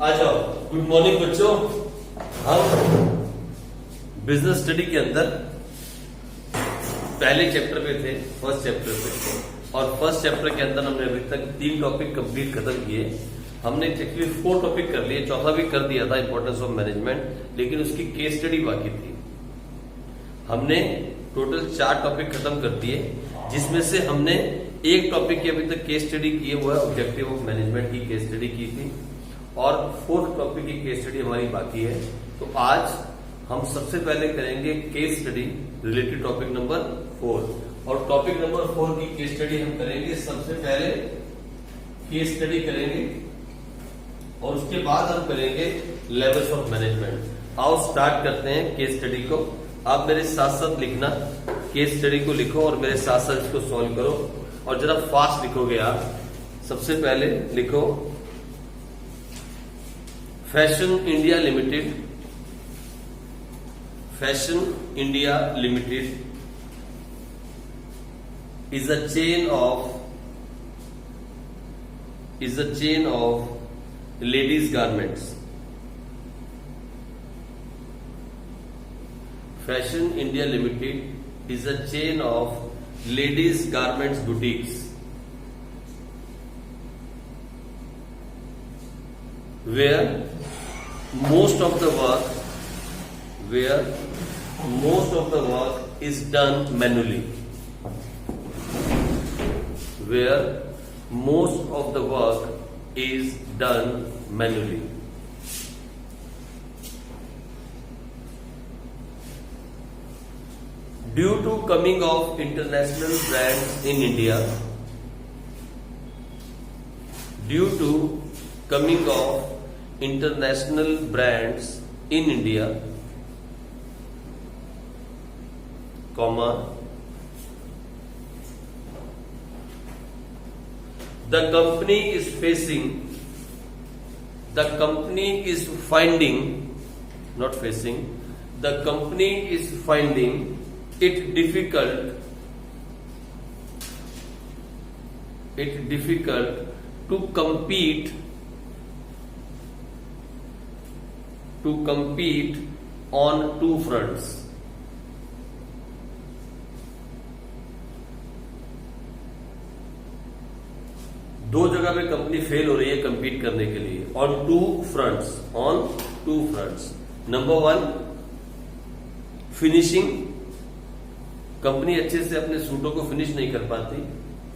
आ जाओ। Good morning बच्चों। हम बिजनेस स्टडी के अंदर पहले चैप्टर पे थे, फर्स्ट चैप्टर पे, और फर्स्ट चैप्टर के अंदर हमने अभी तक 3 टॉपिक कंप्लीट खत्म किए। हमने एक्चुअली 4 टॉपिक कर लिए, चौथा भी कर दिया था, इंपॉर्टेंस ऑफ मैनेजमेंट, लेकिन उसकी केस स्टडी बाकी थी। हमने टोटल 4 टॉपिक खत्म कर दिए, जिसमें से हमने एक टॉपिक की अभी तक केस स्टडी की है, वो है ऑब्जेक्टिव ऑफ मैनेजमेंट की केस स्टडी की थी, और 4th टॉपिक की केस स्टडी हमारी बाकी है। तो आज हम सबसे पहले करेंगे case study related topic number 4, और टॉपिक नंबर 4 की केस स्टडी हम करेंगे। सबसे पहले केस स्टडी करेंगे और उसके बाद हम करेंगे लेवल्स ऑफ मैनेजमेंट। आओ स्टार्ट करते हैं केस स्टडी को। आप मेरे साथ साथ लिखना, केस स्टडी को लिखो और मेरे साथ साथ इसको सॉल्व करो, और जरा फास्ट लिखोगे आप। सबसे पहले लिखो, fashion India limited, fashion India limited is a chain of ladies garments. Fashion India Limited is a chain of ladies garments boutiques where most of the work is done manually. Where most of the work is done manually. Due to coming of international brands in India, due to coming of international brands in India, comma, the company is finding it difficult to compete on 2 fronts. दो जगह पे company fail हो रही है compete करने के लिए, on two fronts. Number 1, finishing. Company अच्छे से अपने सूटों को फिनिश नहीं कर पाती,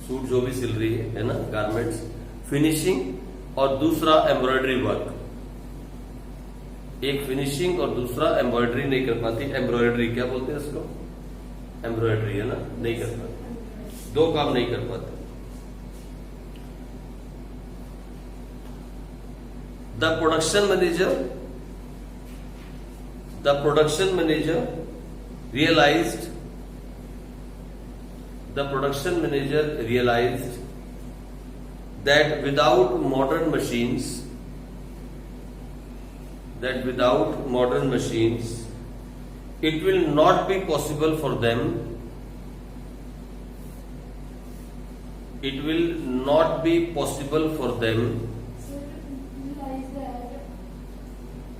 सूट जो भी सिल रही है ना, गारमेंट्स, फिनिशिंग। और दूसरा एम्ब्रॉयडरी वर्क। एक फिनिशिंग और दूसरा एम्ब्रॉयडरी नहीं कर पाती। एम्ब्रॉयडरी क्या बोलते हैं इसको? एम्ब्रॉयडरी है ना, नहीं कर पाती, 2 काम नहीं कर पाते। The production manager realized that without modern machines, it will not be possible for them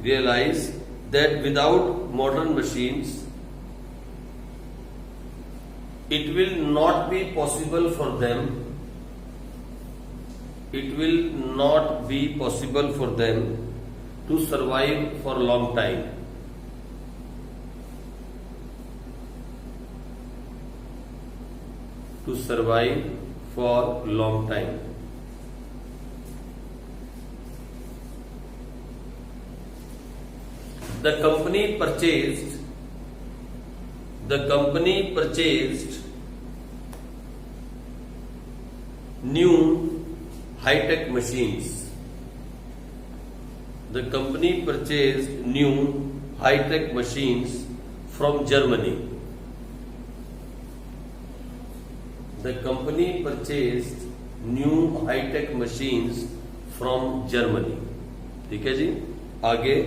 realize that without modern machines it will not be possible for them to survive for a long time. The company purchased new high-tech machines. The company purchased new high-tech machines from Germany. The company purchased new high-tech machines from Germany. ठीक है जी, आगे।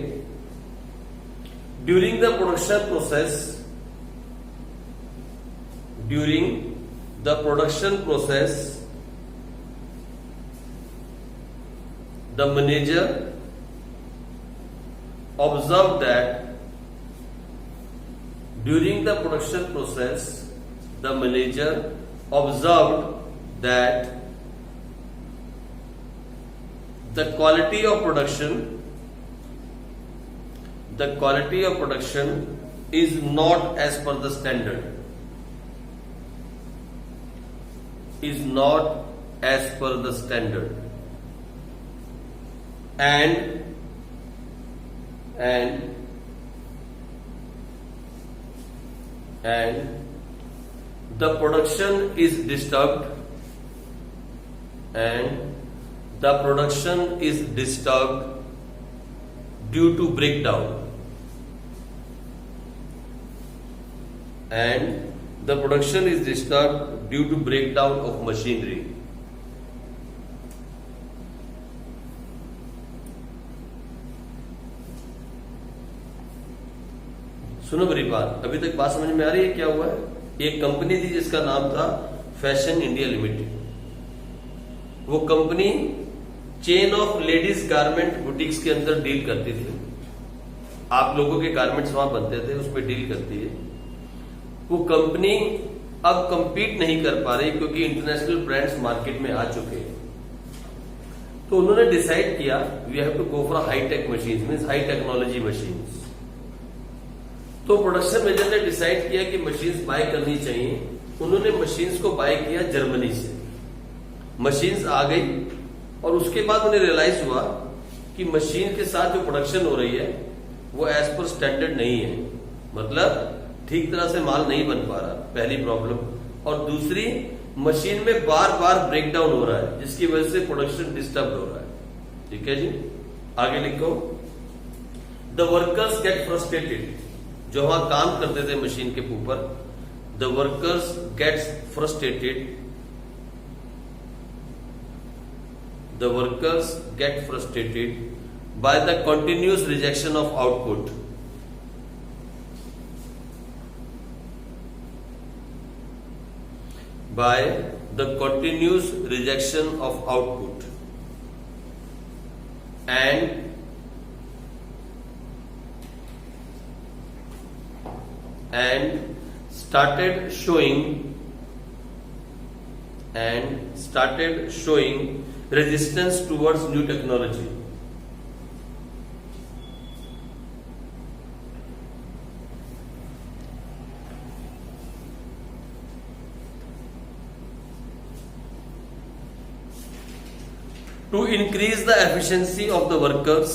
During the production process, the manager observed that during the production process, the manager observed that the quality of production is not as per the standard. Is not as per the standard. And the production is disturbed, due to breakdown, of machinery. सुनो मेरी बात, अभी तक बात समझ में आ रही है? क्या हुआ है? एक कंपनी थी जिसका नाम था फैशन इंडिया लिमिटेड। वो company chain of ladies garment boutiques के अंदर डील करती थी। आप लोगों के गारमेंट्स वहां बनते थे, उसमें डील करती है। वो कंपनी अब कंपीट नहीं कर पा रही क्योंकि इंटरनेशनल ब्रांड्स मार्केट में आ चुके हैं। तो उन्होंने डिसाइड किया we have to go for high tech machines, means high technology machines. तो प्रोडक्शन मैनेजर ने डिसाइड किया कि मशीन्स बाय करनी चाहिए। उन्होंने मशीन्स को बाय किया जर्मनी से। मशीन्स आ गई और उसके बाद उन्हें रियलाइज हुआ कि मशीन के साथ जो प्रोडक्शन हो रही है वो एज पर स्टैंडर्ड नहीं है, मतलब ठीक तरह से माल नहीं बन पा रहा, पहली प्रॉब्लम। और दूसरी, मशीन में बार बार ब्रेकडाउन हो रहा है जिसकी वजह से प्रोडक्शन डिस्टर्ब हो रहा है। ठीक है जी, आगे लिखो। द वर्कर्स गेट फ्रस्ट्रेटेड, जो वहां काम करते थे मशीन के ऊपर, the workers gets frustrated, the workers get frustrated by the continuous rejection of output. By the continuous rejection of output and started showing resistance towards new technology. To increase the efficiency of the workers,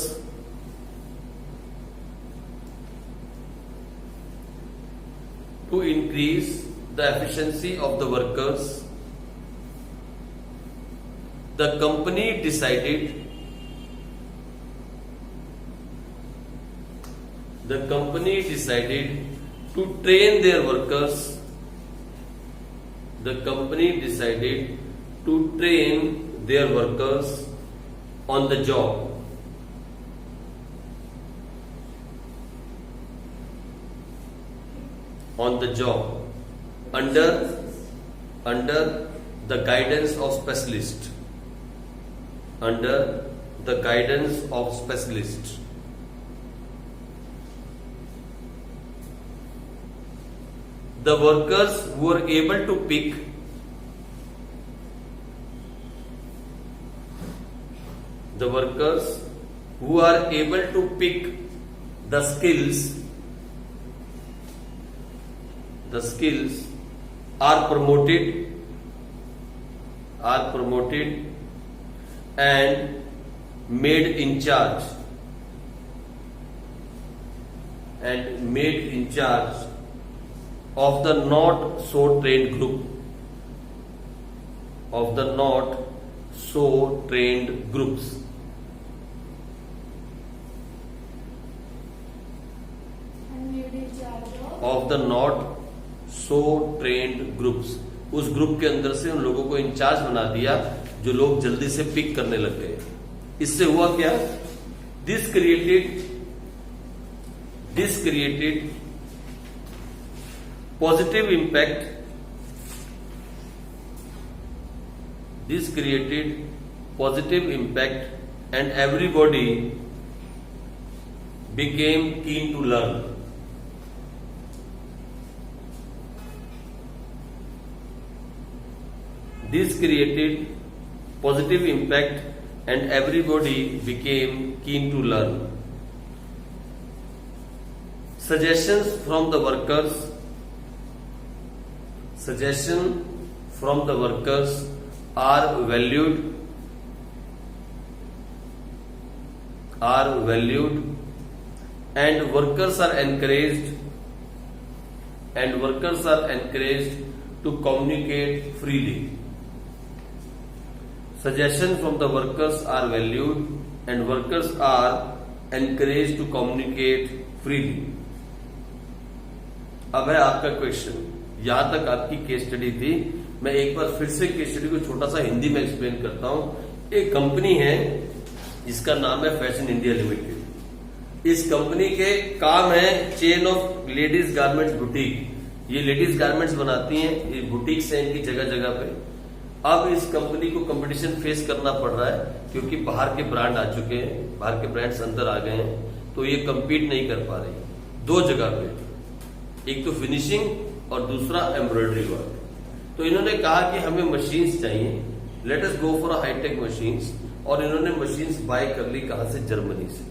the company decided to train their workers. The company decided to train their workers on the job. Under the guidance of specialists. The workers who are able to pick the skills are promoted and made in charge of the not so trained groups. उस group के अंदर से उन लोगों को in charge बना दिया जो लोग जल्दी से पिक करने लग गए। इससे हुआ क्या? This created positive impact and everybody became keen to learn. This created positive impact and everybody became keen to learn. Suggestions from the workers. Suggestion from the workers are valued. And workers are encouraged. To communicate freely. Suggestions from the workers are valued and workers are encouraged to communicate freely. अब है आपका question. यहां तक आपकी case study थी. मैं एक बार फिर से केस स्टडी को छोटा सा हिंदी में एक्सप्लेन करता हूं. एक कंपनी है जिसका नाम है फैशन इंडिया लिमिटेड. इस कंपनी के काम है chain of ladies garments boutique. ये लेडीज गारमेंट्स बनाती हैं. ये बुटीक्स हैं इनकी जगह जगह पे. अब इस कंपनी को कंपटीशन फेस करना पड़ रहा है क्योंकि बाहर के ब्रांड आ चुके हैं. बाहर के ब्रांड्स अंदर आ गए हैं तो ये कम्पीट नहीं कर पा रही. दो जगह पे, एक तो फिनिशिंग और दूसरा एम्ब्रॉयडरी वर्क. तो इन्होंने कहा कि हमें मशीन्स चाहिए. Let us go for high tech machines. और इन्होंने मशीन्स बाय कर ली. कहां से? जर्मनी से.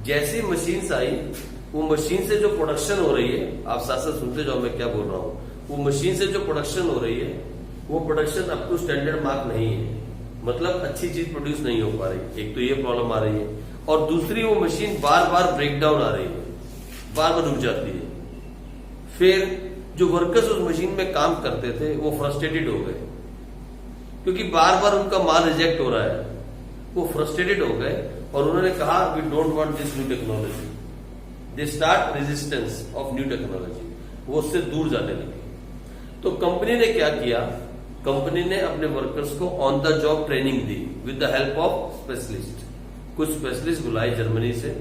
जैसी मशीन्स आई, वो मशीन से जो प्रोडक्शन हो रही है, आप साथ साथ सुनते जाओ मैं क्या बोल रहा हूं. वो मशीन से जो प्रोडक्शन हो रही है वो production up to standard mark नहीं है. मतलब अच्छी चीज प्रोड्यूस नहीं हो पा रही. एक तो ये प्रॉब्लम आ रही है और दूसरी वो मशीन बार बार ब्रेक डाउन आ रही है, बार बार रुक जाती है. फिर जो वर्कर्स उस मशीन में काम करते थे वो फ्रस्ट्रेटेड हो गए क्योंकि बार बार उनका माल रिजेक्ट हो रहा है. वो फ्रस्ट्रेटेड हो गए और उन्होंने कहा we don't want this new technology. They start resistance of new technology. वो उससे दूर जाने लगे. तो कंपनी ने क्या किया? कंपनी ने अपने वर्कर्स को on the job training the with the help of specialist. कुछ स्पेशलिस्ट बुलाए जर्मनी से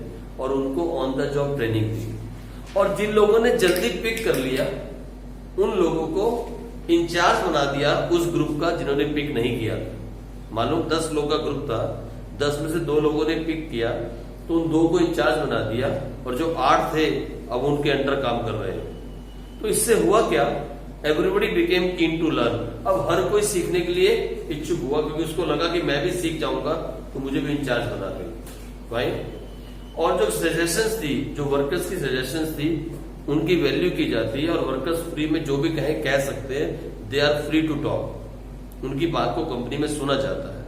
और उनको ऑन द जॉब ट्रेनिंग दी. और जिन लोगों ने जल्दी पिक कर लिया उन लोगों को इंचार्ज बना दिया उस ग्रुप का जिन्होंने पिक नहीं किया. मालूम 10 लोगों का ग्रुप था, 10 में से 2 लोगों ने पिक किया तो उन 2 को इंचार्ज बना दिया और जो 8 थे अब उनके अंडर काम कर रहे हैं. तो इससे हुआ क्या? Everybody became keen to learn. अब हर कोई सीखने के लिए इच्छुक हुआ क्योंकि उसको लगा कि मैं भी सीख जाऊंगा तो मुझे भी इंचार्ज बना दें. भाई, और जो सजेशंस थी, जो वर्कर्स की सजेशंस थी, उनकी वैल्यू की जाती है और वर्कर्स फ्री में जो भी कहें कह सकते हैं. They are free to talk. उनकी बात को कंपनी में सुना जाता है.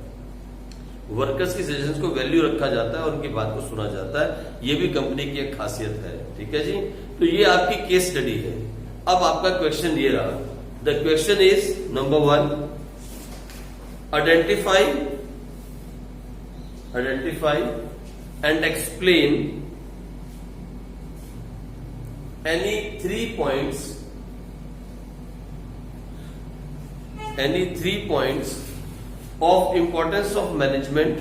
वर्कर्स की सजेशंस को वैल्यू रखा जाता है और उनकी बात को सुना जाता है. ये भी कंपनी की एक खासियत है. ठीक है जी. तो ये आपकी केस स्टडी है. अब आपका क्वेश्चन ये रहा. The question is number 1, identify and explain any 3 points of importance of management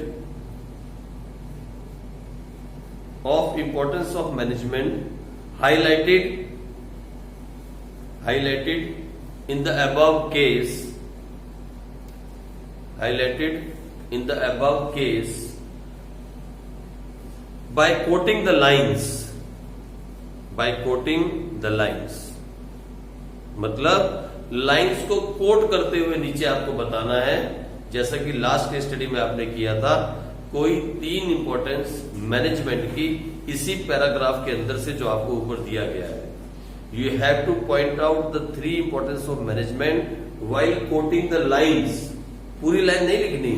highlighted in the above case by quoting the lines. मतलब लाइंस को कोट करते हुए नीचे आपको बताना है. जैसा कि लास्ट के स्टडी में आपने किया था. कोई 3 इंपॉर्टेंस मैनेजमेंट की इसी पैराग्राफ के अंदर से जो आपको ऊपर दिया गया है. You have two point out the 3 importance of management while coating the lines. पूरी लाइन नहीं लिखनी,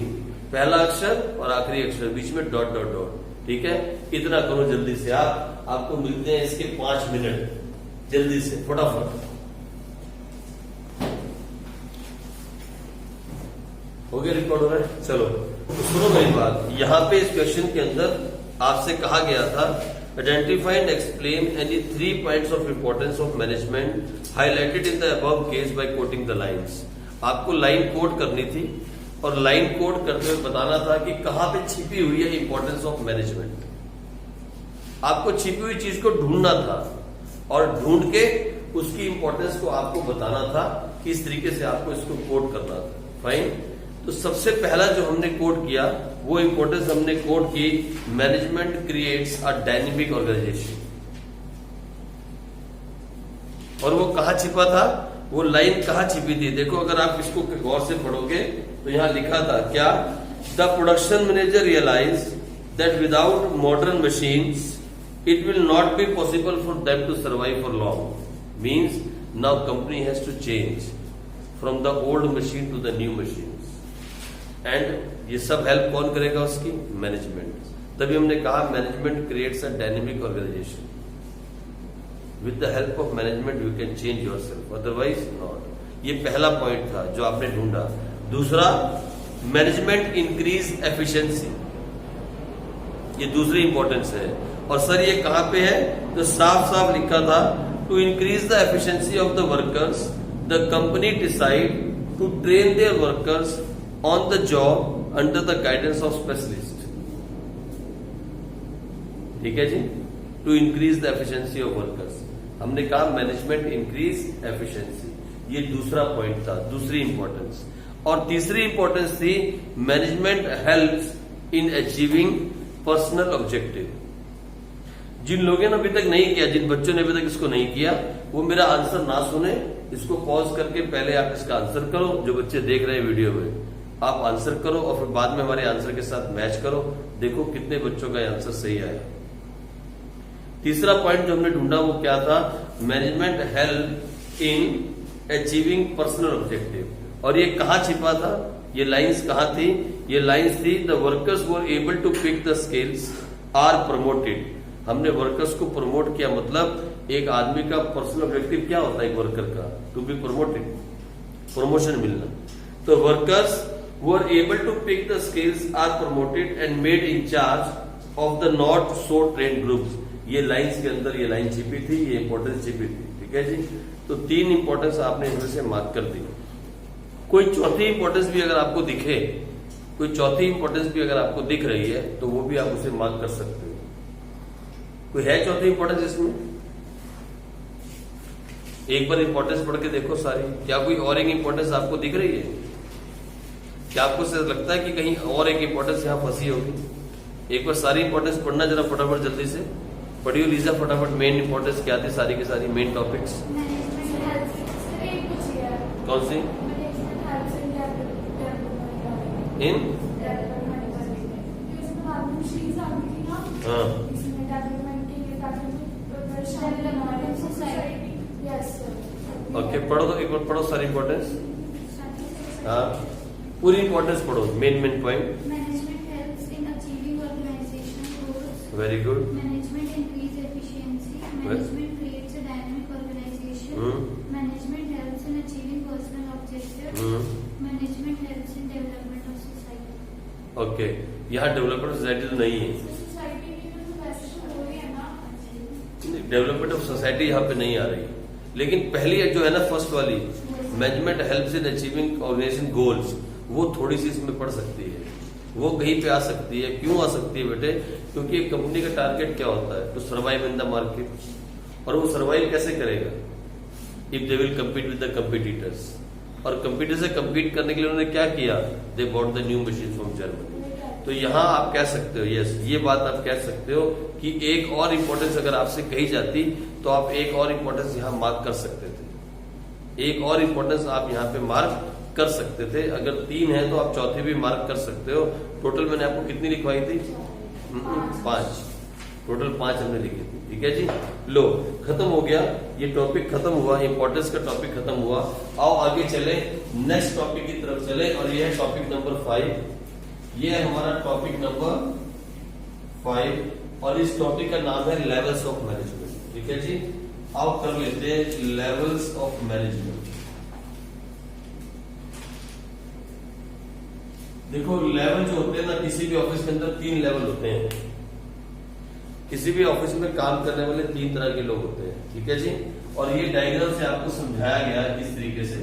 पहला अक्षर और आखिरी अक्षर, बीच में डॉट डॉट डॉट. ठीक है. इतना करो जल्दी से. आपको मिलते हैं इसके 5 मिनट. जल्दी से फटाफट. हो गया? रिकॉर्ड हो रहा है? चलो तो सुनो मेरी बात. यहाँ पे इस क्वेश्चन के अंदर आपसे कहा गया था identify and explain any 3 points of importance of management highlighted in the above case by coating the lines. आपको लाइन कोट करनी थी और लाइन कोट करते हुए बताना था कि कहां पे छिपी हुई है इंपॉर्टेंस ऑफ मैनेजमेंट. आपको छिपी हुई चीज को ढूंढना था और ढूंढ के उसकी इंपॉर्टेंस को आपको बताना था कि इस तरीके से आपको इसको कोट करना था. फाइन. तो सबसे पहला जो हमने कोट किया वो इंपॉर्टेंस हमने कोट की, management creates a dynamic organisation. और वो कहां छिपा था, वो लाइन कहां छिपी थी? देखो अगर आप इसको गौर से पढ़ोगे तो यहां लिखा था क्या, the production manager realise that without modern machines it will not be possible for them to survive for long. Means now company has to change from the old machine to the new machines. And ये सब help कौन करेगा उसकी? Management. तभी हमने कहा management creates a dynamic organisation. With the help of management you can change yourself, otherwise not. ये पहला पॉइंट था जो आपने ढूंढा। दूसरा, मैनेजमेंट इंक्रीज एफिशिएंसी, ये दूसरी इंपॉर्टेंस है। और सर ये कहां पे है? तो साफ साफ लिखा था, to increase the efficiency of the workers the company decide to train their workers on the job under the guidance of specialist. ठीक है जी, to increase the efficiency of workers. हमने कहा मैनेजमेंट इंक्रीज एफिशिएंसी, ये दूसरा point था, दूसरी importance. और तीसरी इंपॉर्टेंस थी management helps in achieving personal objective. जिन लोगों ने अभी तक नहीं किया, जिन बच्चों ने अभी तक इसको नहीं किया, वो मेरा आंसर ना सुने, इसको पॉज करके पहले आप इसका आंसर करो। जो बच्चे देख रहे हैं वीडियो में, आप आंसर करो और फिर बाद में हमारे आंसर के साथ मैच करो, देखो कितने बच्चों का आंसर सही आया। तीसरा पॉइंट जो हमने ढूंढा वो क्या था? Management help in achieving personal objective. और ये कहां छिपा था? ये लाइंस कहां थी? ये लाइंस थी, the workers were able to pick the skills are promoted. हमने वर्कर्स को प्रमोट किया, मतलब एक आदमी का पर्सनल ऑब्जेक्टिव क्या होता है एक वर्कर का? टू बी प्रमोटेड, प्रमोशन मिलना। तो workers were able to pick the skills are promoted and made in charge of the not so train groups. ये लाइंस के अंदर ये लाइन छिपी थी, ये इंपॉर्टेंस छिपी थी। ठीक है जी, तो 3 इंपॉर्टेंस आपने इनमें से मार्क कर दी। कोई चौथी इंपॉर्टेंस भी अगर आपको दिखे, कोई चौथी इंपॉर्टेंस भी अगर आपको दिख रही है तो वो भी आप उसे मार्क कर सकते हो। कोई है चौथी इंपॉर्टेंस इसमें? एक बार इंपॉर्टेंस पढ़ के देखो सारी। क्या कोई और एक इंपॉर्टेंस आपको दिख रही है? क्या आपको लगता है कि कहीं और एक इंपॉर्टेंस यहां फंसी होगी? एक बार सारी इंपॉर्टेंस पढ़ना जरा फटाफट, जल्दी से पढ़ियो लीजा फटाफट। मेन इंपॉर्टेंस क्या थी सारी की सारी, मेन टॉपिक्स कौन सी? इन हाँ, ओके पढ़ो तो एक बार पढ़ो सारी इंपॉर्टेंस। हाँ, पूरी इंपॉर्टेंस पढ़ो, main point. Management helps in achieving organisation goals. Very good. Management increase efficiency. Management creates a dynamic organisation. Management helps in achieving personal objectives. Management helps in development of society. Okay, यहाँ development society तो नहीं है, development of society यहाँ पे नहीं आ रही। लेकिन पहली जो है ना, फर्स्ट वाली, management helps in achieving organisation goals, वो थोड़ी सी इसमें पड़ सकती है, वो कहीं पे आ सकती है। क्यों आ सकती है बेटे? क्योंकि एक कंपनी का टारगेट क्या होता है? To survive in the market. और वो सर्वाइव कैसे करेगा? If they will compete with the competitors. और कंपीटर से कम्पीट करने के लिए उन्होंने क्या किया? They bought the new machine from Germany. तो यहां आप कह सकते हो, यस, ये बात आप कह सकते हो कि एक और इंपॉर्टेंस अगर आपसे कही जाती तो आप एक और इंपॉर्टेंस यहां मार्क कर सकते थे। एक और इंपॉर्टेंस आप यहां पे मार्क कर सकते थे। अगर 3 है तो आप चौथी भी मार्क कर सकते हो। टोटल मैंने आपको कितनी लिखवाई थी? 5। टोटल 5 हमने लिखी थी। ठीक है जी, लो खत्म हो गया, ये टॉपिक खत्म हुआ, इंपॉर्टेंस का टॉपिक खत्म हुआ। आओ आगे चले, नेक्स्ट टॉपिक की तरफ चले, और ये है टॉपिक नंबर 5। ये है हमारा टॉपिक नंबर 5 और इस टॉपिक का नाम है लेवल्स ऑफ मैनेजमेंट। ठीक है जी, आओ कर लेते हैं लेवल्स ऑफ मैनेजमेंट। देखो लेवल जो होते हैं ना, किसी भी ऑफिस के अंदर 3 लेवल होते हैं। किसी भी ऑफिस में काम करने वाले 3 तरह के लोग होते हैं। ठीक है जी, और ये डायग्राम से आपको समझाया गया है इस तरीके से।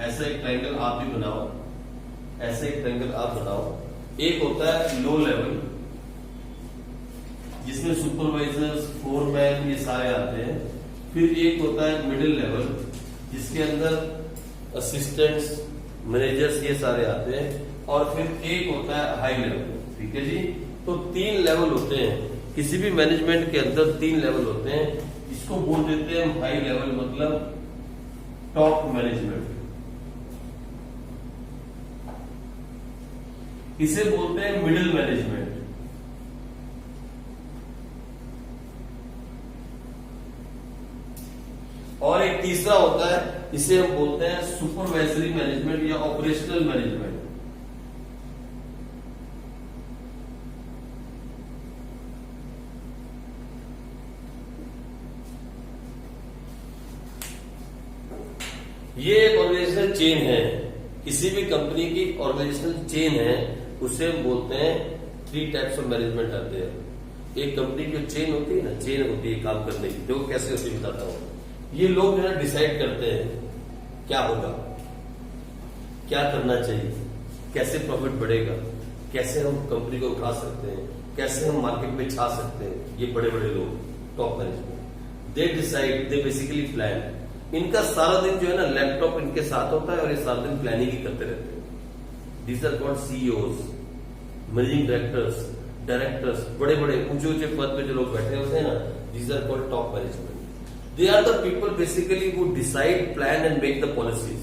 ऐसा एक ट्रायंगल आप भी बनाओ, ऐसा एक ट्रायंगल आप बनाओ। एक होता है लो लेवल, जिसमें सुपरवाइजर्स, फोरमैन ये सारे आते हैं। फिर एक होता है मिडिल लेवल, जिसके अंदर असिस्टेंट्स, मैनेजर्स ये सारे आते हैं। और फिर एक होता है हाई लेवल। ठीक है जी। तो 3 लेवल होते हैं किसी भी मैनेजमेंट के अंदर, 3 लेवल होते हैं। इसको बोल देते हैं हम हाई लेवल, मतलब टॉप मैनेजमेंट। इसे बोलते हैं मिडिल मैनेजमेंट। और एक तीसरा होता है, इसे हम बोलते हैं सुपरवाइजरी मैनेजमेंट या ऑपरेशनल मैनेजमेंट। ये एक ऑर्गेनाइजेशनल चेन है, किसी भी कंपनी की ऑर्गेनाइजेशनल चेन है, उसे हम बोलते हैं 3 टाइप्स ऑफ मैनेजमेंट आते हैं। एक कंपनी की चेन होती है ना, चेन होती है काम करने की, देखो कैसे होती है बताता हूं। ये लोग जो है डिसाइड करते हैं क्या होगा, क्या करना चाहिए, कैसे प्रॉफिट बढ़ेगा, कैसे हम कंपनी को उठा सकते हैं, कैसे हम मार्केट में छा सकते हैं। ये बड़े बड़े लोग, top management, they decide, they basically plan. इनका सारा दिन जो है ना लैपटॉप इनके साथ होता है और ये सारा दिन प्लानिंग ही करते रहते हैं। These are called CEOs, managing directors, directors, बड़े बड़े ऊंचे ऊंचे पद पे जो लोग बैठे होते हैं ना, these are called top management. They are the people basically who decide, plan and make the policies.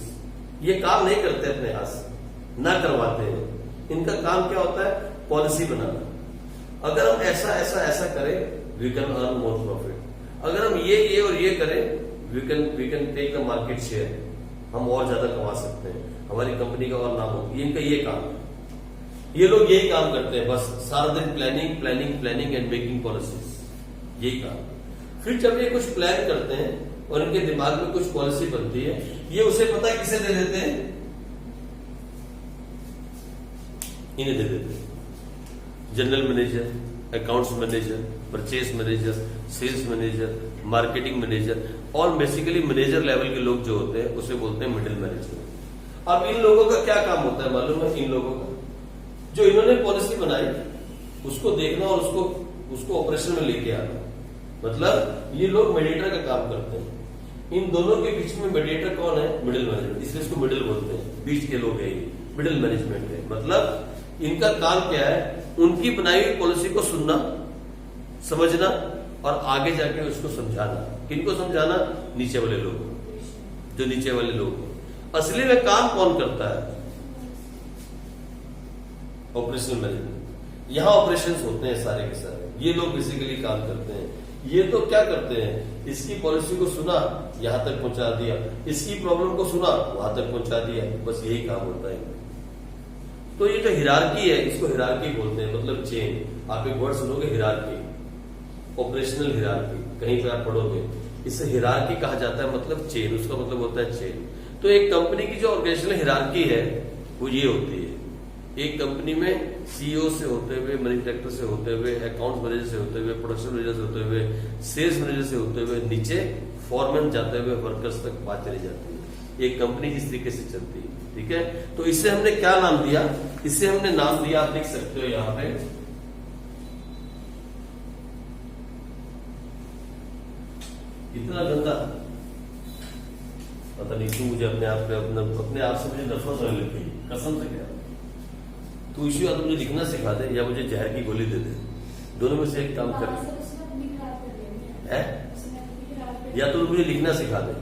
ये काम नहीं करते अपने हाथ से, ना करवाते हैं। इनका काम क्या होता है, पॉलिसी बनाना। अगर हम ऐसा ऐसा ऐसा करें, we can earn more profit. अगर हम ये और ये करें, we can take the market share, हम और ज्यादा कमा सकते हैं, हमारी कंपनी का और नाम होगा। इनका ये काम है, ये लोग यही काम करते हैं बस, सारा दिन planning planning planning and making policies, यही काम। फिर जब ये कुछ प्लान करते हैं और इनके दिमाग में कुछ पॉलिसी बनती है, ये उसे पता किसे दे देते हैं, इन्हें दे देते हैं। General manager, accounts manager, purchase manager, sales manager, marketing manager, और बेसिकली मैनेजर लेवल के लोग जो होते हैं उसे बोलते हैं मिडिल मैनेजमेंट। अब इन लोगों का क्या काम होता है मालूम है? इन लोगों का जो इन्होंने पॉलिसी बनाई उसको देखना और उसको ऑपरेशन में लेके आना। मतलब ये लोग मेडिएटर का काम करते हैं। इन दोनों के बीच में मेडिएटर कौन है? मिडिल मैनेजमेंट, इसलिए इसको मिडिल बोलते हैं। बीच के लोग हैं, मिडिल मैनेजमेंट है। मतलब इनका काम क्या है? उनकी बनाई हुई पॉलिसी को सुनना, समझना और आगे जाके उसको समझाना। किनको समझाना? नीचे वाले लोग, जो नीचे वाले लोग। असली में काम कौन करता है? Operational management. यहां ऑपरेशंस होते हैं सारे के सारे, ये लोग बेसिकली काम करते हैं। ये तो क्या करते हैं? इसकी पॉलिसी को सुना, यहां तक पहुंचा दिया, इसकी प्रॉब्लम को सुना, वहां तक पहुंचा दिया, बस यही काम होता है। तो ये जो हिरार्की है, इसको हिरार्की बोलते हैं, मतलब चेन। आप एक वर्ड सुनोगे हिरार्की, ऑपरेशनल हिरार्की, कहीं पर आप पढ़ोगे, इसे हिरार्की कहा जाता है, मतलब चेन, उसका मतलब होता है चेन। तो एक कंपनी की जो ऑर्गेनाइजेशनल हिरार्की है वो ये होती है। एक कंपनी में सीईओ से होते हुए, मैनेजिंग डायरेक्टर से होते हुए, अकाउंट्स मैनेजर से होते हुए, प्रोडक्शन मैनेजर से होते हुए, सेल्स मैनेजर से होते हुए, नीचे फॉरमैन जाते हुए वर्कर्स तक बात चली जाती है। एक कंपनी इस तरीके से चलती है। ठीक है, तो इसे हमने क्या नाम दिया? इसे हमने नाम दिया, आप देख सकते हो यहां पे, इतना गंदा, पता नहीं क्यों मुझे अपने आप पे अपने आप से मुझे नफरत होने लगी, कसम से कह रहा हूं। तू इश्यू या तो मुझे लिखना सिखा दे या मुझे जहर की गोली दे दे, दोनों में से एक काम कर। या तो मुझे लिखना सिखा दे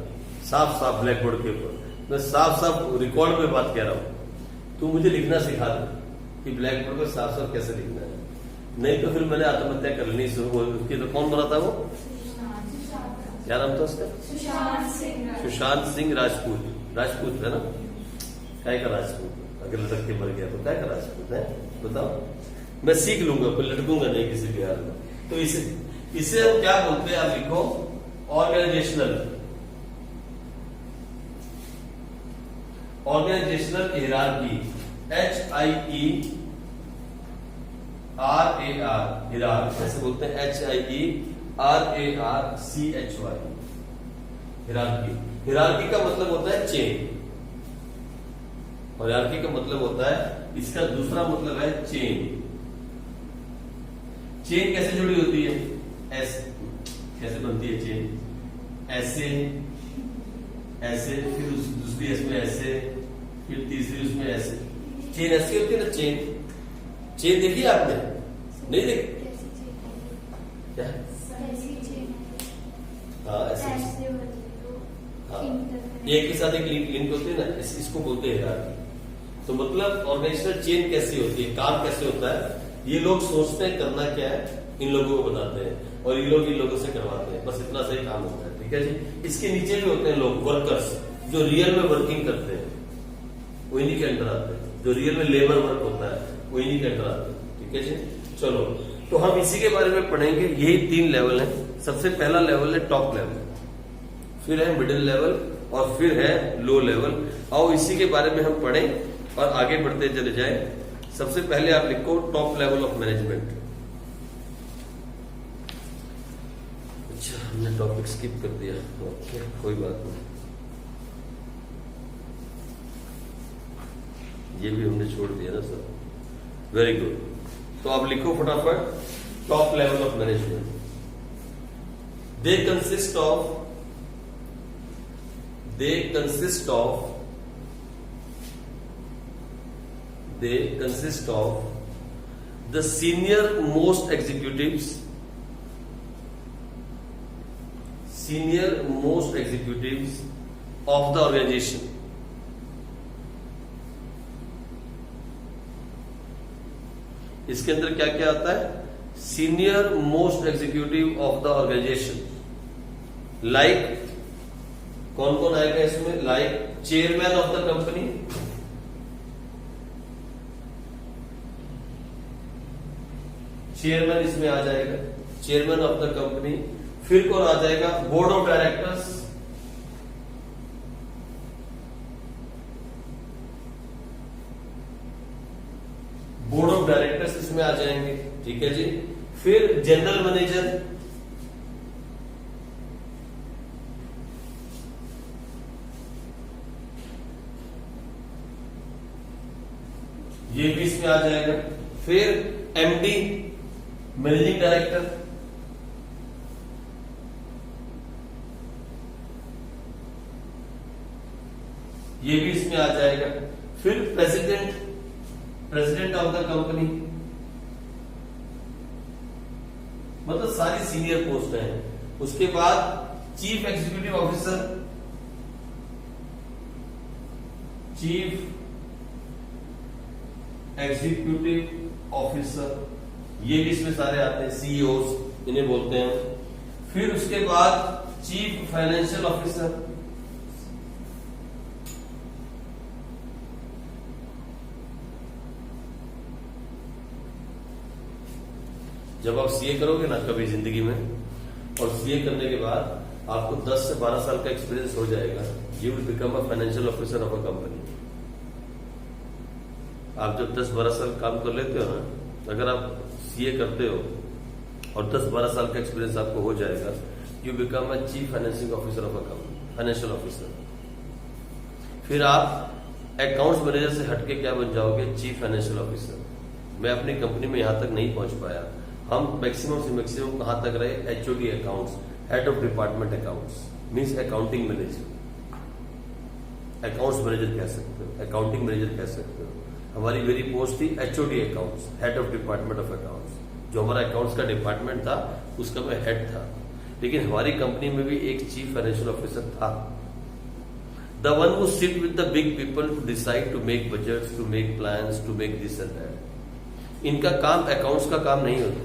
साफ साफ ब्लैक बोर्ड के ऊपर, मैं साफ साफ रिकॉर्ड में बात कह रहा हूं। तू मुझे लिखना सिखा दे कि ब्लैक बोर्ड पर साफ साफ कैसे लिखना है, नहीं तो फिर मैंने आत्महत्या कर लेनी शुरू हो। उसकी तो कौन बना था वो? क्या नाम था उसका? सुशांत सिंह राजपूत। राजपूत है ना? क्या का राजपूत? अगर लटक के मर गया तो क्या का राजपूत है? बताओ, मैं सीख लूंगा, कोई लटकूंगा नहीं किसी भी हाल में। तो इसे हम क्या बोलते हैं? आप लिखो ऑर्गेनाइजेशनल हिरार्की, HIERAR, हिरार ऐसे बोलते हैं, HIERARCHY, हिरार्की। हिरार्की का मतलब होता है चेन, और हिरार्की का मतलब होता है, इसका दूसरा मतलब है चेन। चेन कैसे जुड़ी होती है? ऐसे कैसे बनती है चेन? ऐसे ऐसे, फिर दूसरी इसमें ऐसे, फिर तीसरी उसमें ऐसे। चेन ऐसी होती है ना, चेन चेन देखी आपने? नहीं देखी कैसी चाहिए? क्या? कैसी चाहिए? हाँ ऐसे ऐसे वाली तो हाँ। इंटरनेट। एक के साथ एक लिंक होती है ना, इसको बोलते हैं हायरार्की। तो मतलब ऑर्गेनाइजेशनल चेन कैसी होती है, काम कैसे होता है, ये लोग सोचते हैं करना क्या है, इन लोगों को बताते हैं और ये लोग इन लोगों से करवाते हैं, बस इतना सही काम होता है। ठीक है जी। इसके नीचे भी होते हैं लोग वर्कर्स, जो रियल में वर्किंग करते हैं, वो इन्हीं के अंडर आते हैं। जो रियल में लेबर वर्क होता है वो इन्हीं के अंडर आते हैं। ठीक है जी। चलो, तो हम इसी के बारे में पढ़ेंगे। यही 3 लेवल है। सबसे पहला लेवल है टॉप लेवल, फिर है मिडिल लेवल और फिर है लो लेवल। आओ इसी के बारे में हम पढ़ें और आगे बढ़ते चले जाएं। सबसे पहले आप लिखो टॉप लेवल ऑफ मैनेजमेंट। अच्छा, हमने टॉपिक स्किप कर दिया। ओके, कोई बात नहीं, ये भी हमने छोड़ दिया ना सर। Very good. तो आप लिखो फटाफट top level of management. They consist of the senior most executives of the organization. इसके अंदर क्या क्या आता है? Senior most executive of the organisation. Like कौन कौन आएगा इसमें? Like chairman of the company, chairman इसमें आ जाएगा, चेयरमैन ऑफ द कंपनी। फिर कौन आ जाएगा? Board of directors, board of directors इसमें आ जाएंगे। ठीक है जी। फिर जनरल मैनेजर, ये भी इसमें आ जाएगा। फिर एमडी, मैनेजिंग डायरेक्टर, ये भी इसमें आ जाएगा। फिर प्रेसिडेंट ऑफ द कंपनी, मतलब सारी सीनियर पोस्ट हैं। उसके बाद चीफ एग्जीक्यूटिव ऑफिसर, ये भी इसमें सारे आते हैं। सीईओ इन्हें बोलते हैं। फिर उसके बाद चीफ फाइनेंशियल ऑफिसर, जब आप सीए करोगे ना कभी जिंदगी में, और सीए करने के बाद आपको 10 से 12 साल का एक्सपीरियंस हो जाएगा, you will become a financial officer of a company. आप जब 10-12 साल काम कर लेते हो ना, अगर आप सीए करते हो और 10-12 साल का एक्सपीरियंस आपको हो जाएगा, you become a chief financing officer of a company, financial officer. फिर आप अकाउंट्स मैनेजर से हटके क्या बन जाओगे? Chief financial officer. मैं अपनी कंपनी में यहां तक नहीं पहुंच पाया। हम मैक्सिमम से मैक्सिमम कहां तक रहे? HOD accounts, head of department accounts, means accounting manager. Accounts manager कह सकते हो, अकाउंटिंग मैनेजर कह सकते हो। हमारी मेरी पोस्ट थी HOD accounts, head of department of accounts. जो हमारा अकाउंट्स का डिपार्टमेंट था उसका मैं हेड था। लेकिन हमारी कंपनी में भी एक चीफ फाइनेंशियल ऑफिसर था, the one who sit with the big people to decide, to make budgets, to make plans, to make this and that. इनका काम अकाउंट्स का काम नहीं होता।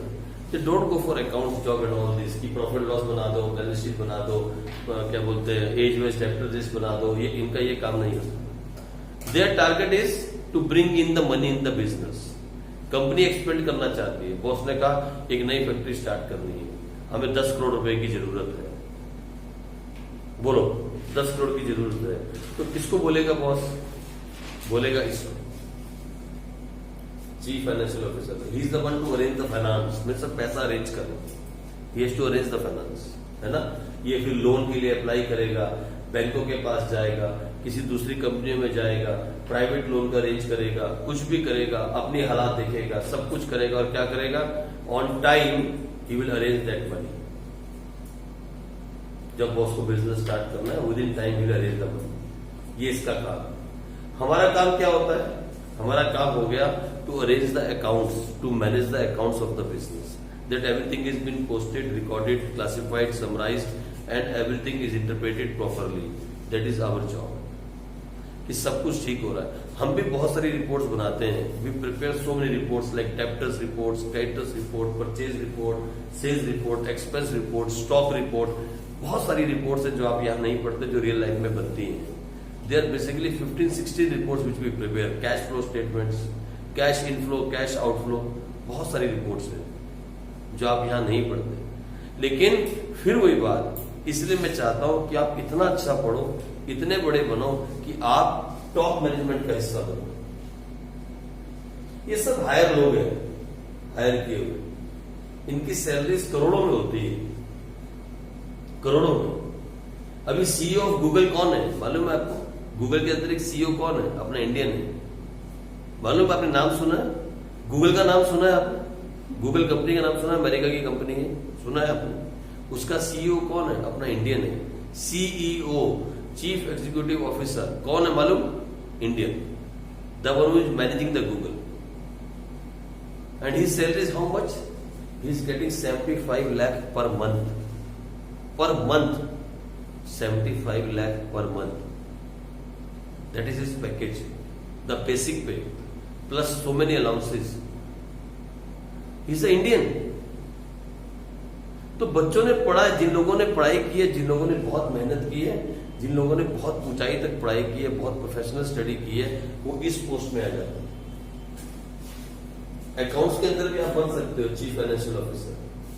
Don't go for account job and all this, की profit loss बना दो, balance sheet बना दो, क्या बोलते हैं एज वाइज डेब्टर लिस्ट बना दो, ये इनका ये काम नहीं होता। Their target is to bring in the money in the business. Company expand करना चाहती है, बॉस ने कहा एक नई फैक्ट्री स्टार्ट करनी है, हमें 10 करोड़ रुपए की जरूरत है। बोलो 10 करोड़ की जरूरत है, तो किसको बोलेगा बॉस? बोलेगा इसको, chief financial officer. He is the one to arrange the finance, मेरे सब पैसा अरेंज करना, he has to arrange the finance, है ना। ये फिर लोन के लिए अप्लाई करेगा, बैंकों के पास जाएगा, किसी दूसरी कंपनी में जाएगा, प्राइवेट लोन का अरेंज करेगा, कुछ भी करेगा, अपनी हालात देखेगा, सब कुछ करेगा और क्या करेगा? On time he will arrange that money. जब बॉस को बिजनेस स्टार्ट करना है, with in time he will arrange the money. ये इसका काम। हमारा काम क्या होता है? हमारा काम हो गया to arrange the accounts, to manage the accounts of the business, that everything is been posted, recorded, classified, summarised and everything is interpreted properly. That is our job, कि सब कुछ ठीक हो रहा है। हम भी बहुत सारी रिपोर्ट्स बनाते हैं, we prepare so many reports like debtors reports, creditors report, purchase report, sales report, expense report, stock report, बहुत सारी रिपोर्ट्स हैं जो आप यहाँ नहीं पढ़ते, जो रियल लाइफ में बनती हैं। They are basically 15-16 reports which we prepare, cash flow statements, cash inflow, cash outflow, बहुत सारी रिपोर्ट्स हैं जो आप यहाँ नहीं पढ़ते। लेकिन फिर वही बात, इसलिए मैं चाहता हूं कि आप इतना अच्छा पढ़ो, इतने बड़े बनो कि आप टॉप मैनेजमेंट का हिस्सा बनो। ये सब हायर लोग हैं, हायर किए हुए, इनकी सैलरीज करोड़ों में होती है, करोड़ों में। अभी सीईओ ऑफ गूगल कौन है मालूम है आपको? गूगल के अतिरिक्त सीईओ कौन है? अपना इंडियन है। मालूम आपने नाम सुना है? गूगल का नाम सुना है आपने? गूगल कंपनी का नाम सुना है? अमेरिका की कंपनी है, सुना है आपने? उसका सीईओ कौन है? अपना इंडियन है। सीईओ, चीफ एग्जीक्यूटिव ऑफिसर, कौन है मालूम? Indian, the one who is managing the Google. And his salary is how much? He is getting 75 lakh per month, per month 75 lakh per month, that is his package, the basic pay plus so many allowances. He is a Indian. तो बच्चों ने पढ़ा है, जिन लोगों ने पढ़ाई की है, जिन लोगों ने बहुत मेहनत की है, जिन लोगों ने बहुत ऊंचाई तक पढ़ाई की है, बहुत प्रोफेशनल स्टडी की है, वो इस पोस्ट में आ जाते हैं। अकाउंट्स के अंदर भी आप बन सकते हो चीफ फाइनेंशियल ऑफिसर,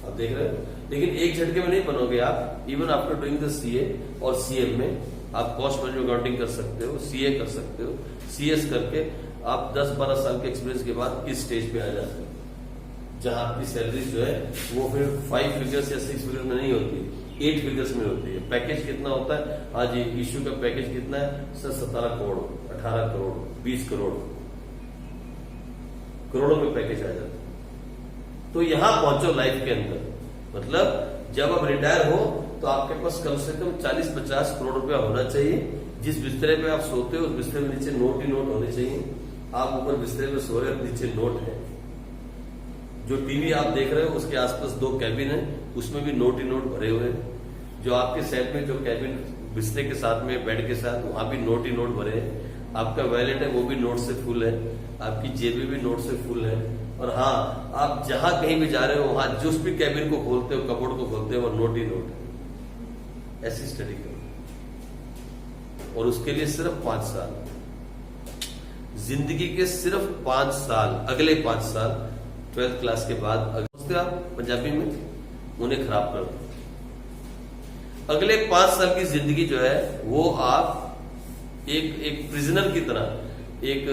आप देख रहे हो। लेकिन एक झटके में नहीं बनोगे आप। Even after doing the CA और सीएम में आप कॉस्ट मैनेजमेंट अकाउंटिंग कर सकते हो, सीए कर सकते हो, सीएस करके आप 10-12 साल के एक्सपीरियंस के बाद इस स्टेज पे आ जाते हो, जहां आपकी सैलरी जो है वो फिर 5 फिगर्स या 6 फिगर्स में नहीं होती, 8 फिगर्स में होती है। पैकेज कितना होता है? हाँ जी, इश्यू का पैकेज कितना है सर? 17 करोड़, 18 करोड़, 20 करोड़, करोड़ों में पैकेज आ जाता है। तो यहां पहुंचो लाइफ के अंदर, मतलब जब आप रिटायर हो तो आपके पास कम से कम 40-50 करोड़ रुपया होना चाहिए। जिस बिस्तरे पे आप सोते हो उस बिस्तरे में नीचे नोट ही नोट होने चाहिए। आप ऊपर बिस्तरे में सो रहे हो, नीचे नोट है। जो टीवी आप देख रहे हो उसके आसपास 2 कैबिन है, उसमें भी नोट ही नोट भरे हुए हैं। जो आपके सेट में जो कैबिन बिस्तर के साथ में, बेड के साथ, वहां भी नोट ही नोट भरे हैं। आपका वैलेट है वो भी नोट से फुल है, आपकी जेबें भी नोट से फुल है। और हाँ, आप जहां कहीं भी जा रहे हो वहां जिस भी कैबिन को खोलते हो, कपबोर्ड को खोलते हो, वो नोट ही नोट है। ऐसी स्टडी करो। और उसके लिए सिर्फ 5 साल, जिंदगी के सिर्फ 5 साल, अगले 5 साल 12th क्लास के बाद आप पंजाबी में उन्हें खराब कर दो। अगले 5 साल की जिंदगी जो है वो आप एक प्रिजनर की तरह, एक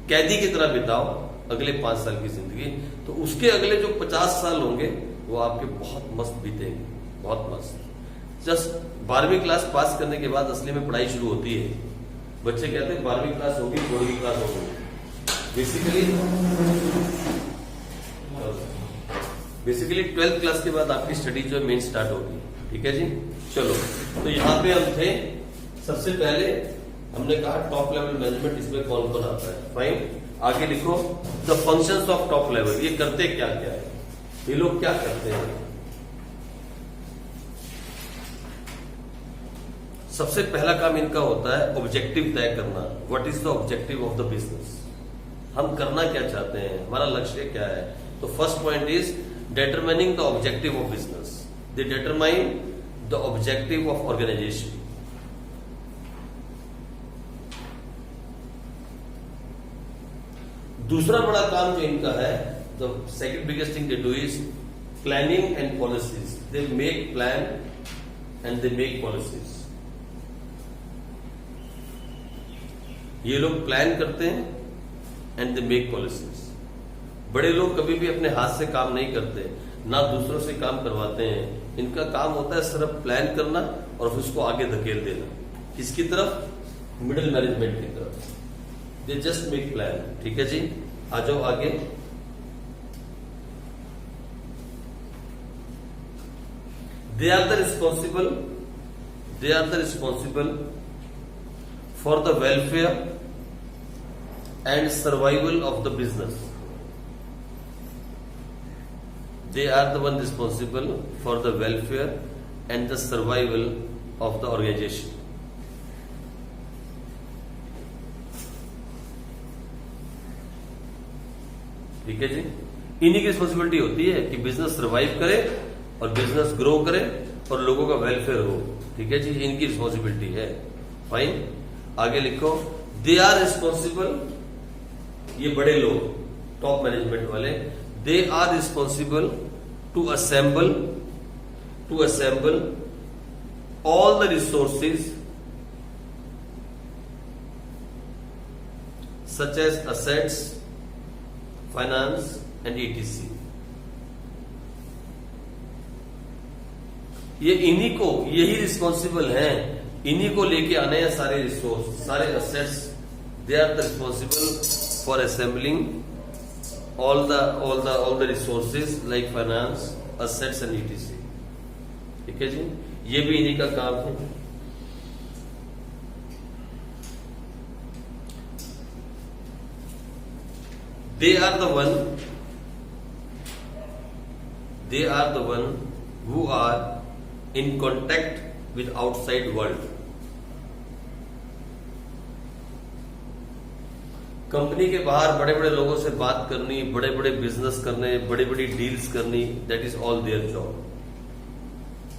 कैदी की तरह बिताओ अगले 5 साल की जिंदगी। तो उसके अगले जो 50 साल होंगे वो आपके बहुत मस्त बीतेंगे, बहुत मस्त। जस्ट 12वीं क्लास पास करने के बाद असली में पढ़ाई शुरू होती है। बच्चे कहते हैं 12वीं क्लास होगी, 4वीं क्लास होगी। बेसिकली 12th क्लास के बाद आपकी स्टडी जो मेन स्टार्ट होगी। ठीक है जी, चलो। तो यहाँ पे हम थे, सबसे पहले हमने कहा टॉप लेवल मैनेजमेंट, इसमें कौन कौन आता है। फाइन, आगे लिखो the functions of top level. ये करते क्या क्या है, ये लोग क्या करते हैं। सबसे पहला काम इनका होता है ऑब्जेक्टिव तय करना। What is the objective of the business, हम करना क्या चाहते हैं, हमारा लक्ष्य क्या है। तो first point is determining the objective of business. They determine the objective of organisation. दूसरा बड़ा काम जो इनका है, the second biggest thing they do is planning and policies. They make plan and they make policies. ये लोग plan करते हैं एंड दे मेक पॉलिसीज। बड़े लोग कभी भी अपने हाथ से काम नहीं करते, ना दूसरों से काम करवाते हैं। इनका काम होता है सिर्फ प्लान करना और फिर उसको आगे धकेल देना। किसकी तरफ? मिडिल मैनेजमेंट की तरफ। They just make plan. ठीक है जी, आ जाओ आगे। They are the responsible for the welfare and survival of the business. They are the one responsible for the welfare and the survival of the organization. ठीक है जी, इन्हीं की रिस्पॉन्सिबिलिटी होती है कि बिजनेस सर्वाइव करे और बिजनेस ग्रो करे और लोगों का वेलफेयर हो। ठीक है जी, इनकी रिस्पॉन्सिबिलिटी है। फाइन, आगे लिखो, दे आर रिस्पॉन्सिबल, ये बड़े लोग टॉप मैनेजमेंट वाले, they are responsible to assemble all the resources such as assets, finance and ETC। ये इन्हीं को, यही रिस्पॉन्सिबल हैं, इन्हीं को लेके आने हैं सारे रिसोर्स, सारे assets. They are the responsible for assembling all the resources like finance, assets and ETC। ठीक है जी, ये भी इन्हीं का काम है। They are the one who are in contact with outside world। Company के बाहर बड़े बड़े लोगों से बात करनी, बड़े बड़े बिजनेस करने, बड़ी बड़ी डील्स करनी, that is all their job.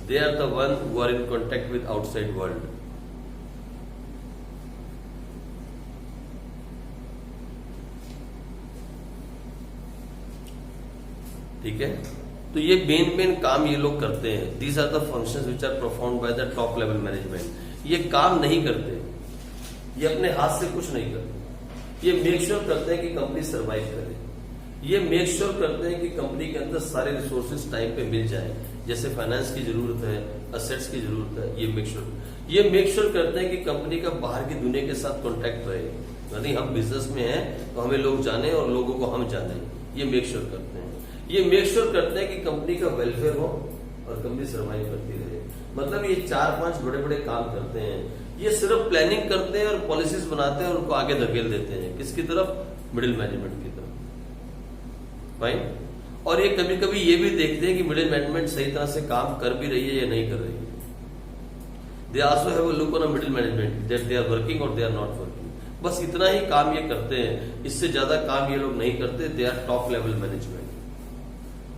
They are the one who are in contact with outside world. ठीक है, तो ये मेन काम ये लोग करते हैं। These are the functions which are performed by the top level management. ये काम नहीं करते, ये अपने हाथ से कुछ नहीं करते, ये मेक श्योर करते हैं कि कंपनी सर्वाइव करे, ये मेक श्योर करते हैं कि कंपनी के अंदर सारे रिसोर्सेज टाइम पे मिल जाए। जैसे फाइनेंस की जरूरत है, असेट्स की जरूरत है, ये मेक श्योर करते हैं कि कंपनी का बाहर की दुनिया के साथ कॉन्टेक्ट रहे। यानी हम बिजनेस में हैं तो हमें लोग जाने और लोगों को हम जाने, ये मेक श्योर करते हैं। ये मेक श्योर करते हैं कि कंपनी का वेलफेयर हो और कंपनी सर्वाइव करती रहे। मतलब ये 4-5 बड़े बड़े काम करते हैं। ये सिर्फ प्लानिंग करते हैं और पॉलिसीज बनाते हैं और उनको आगे धकेल देते हैं। किसकी तरफ? मिडिल मैनेजमेंट की तरफ। फाइन, और ये कभी कभी ये भी देखते हैं कि मिडिल मैनेजमेंट सही तरह से काम कर भी रही है या नहीं कर रही है। They also have a look on a middle management that they are working और दे आर नॉट वर्किंग। बस इतना ही काम ये करते हैं, इससे ज्यादा काम ये लोग नहीं करते। They are top level management.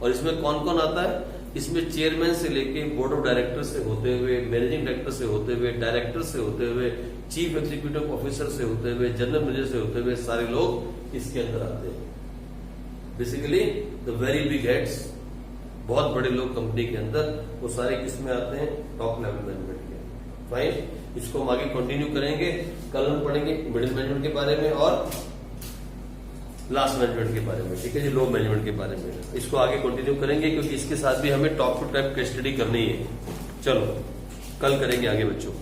और इसमें कौन कौन आता है? इसमें चेयरमैन से लेके बोर्ड ऑफ डायरेक्टर से होते हुए, मैनेजिंग डायरेक्टर से होते हुए, डायरेक्टर से होते हुए, चीफ एग्जीक्यूटिव ऑफिसर से होते हुए, जनरल मैनेजर से होते हुए सारे लोग इसके अंदर आते हैं। Basically the very big heads, बहुत बड़े लोग कंपनी के अंदर, वो सारे किस में आते हैं? टॉप लेवल मैनेजमेंट के। फाइन, इसको हम आगे कंटिन्यू करेंगे। कल हम पढ़ेंगे मिडिल मैनेजमेंट के बारे में और लास्ट मैनेजमेंट के बारे में। ठीक है जी, लो मैनेजमेंट के बारे में। इसको आगे कंटिन्यू करेंगे क्योंकि इसके साथ भी हमें top two type case study करनी है। चलो कल करेंगे आगे बच्चों।